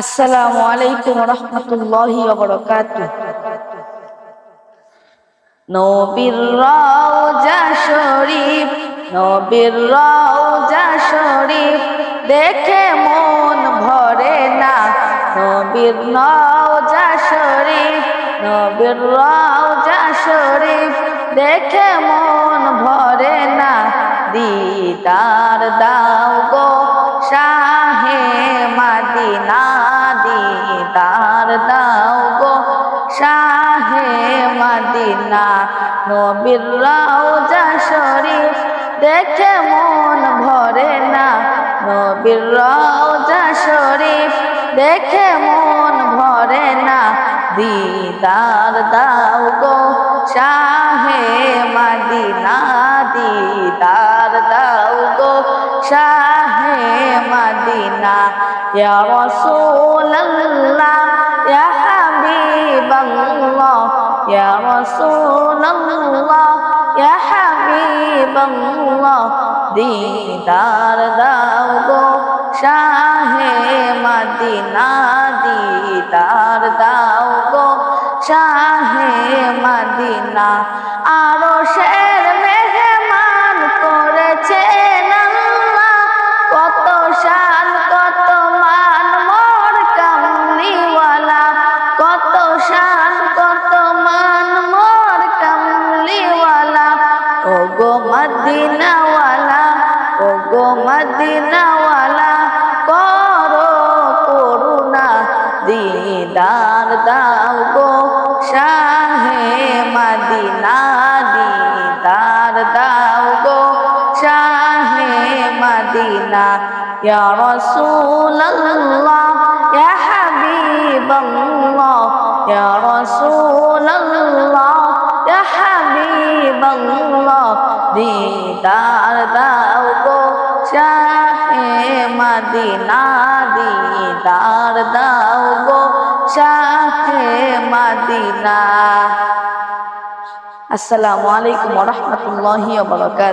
আসসালামু আলাইকুম রহমতুল্লাহি ওয়া বারাকাতুহু। নবীর রওজা শরীফ, নবীর রওজা শরীফ দেখে মন ভরে না। নবীর রওজা শরীফ, নবীর রওজা শরীফ দেখে মন ভরে না। দিদার দাও গো শাহে মদিনা, দিদার দাও গো শাহে মদিনা। নবীর রওজা শরীফ দেখে মন ভরে না। নবীর রওজা শরীফ দেখে মন ভরে না। দিদার দাও গো শাহে মদিনা, দিদার দাও গো শাহে মদিনা। ইয়া রাসূলুল্লাহ ইয়া হাবিবাল্লাহ, ইয়া রাসূলুল্লাহ ইয়া হাবিবাল্লাহ, দিদার দাও গো শাহে মদিনা, দিদার দাও গো শাহে মদিনা। আরশের মেহমান করেছেন আল্লাহ, কত শান কত মান মোর কামলিওয়ালা, কত শান কত মান মোর কামলিওয়ালা। ও গো মদিনাওয়ালা, ও গো মদিনাওয়ালা করো করুণা। দিদার দাও গো শাহে মদিনা, দিদার দাও গো শাহে মদিনা। ইয়া রাসূলুল্লাহ ইয়া হাবিবাল্লাহ, ইয়া রাসূলুল্লাহ ইয়া হাবিবাল্লাহ, দিদার দাও গো শাহে মদিনা, দিদার দাও গো শাহে মদিনা। আসসালামু আলাইকুম ওয়া রাহমাতুল্লাহি ওয়া বারাকাতুহু।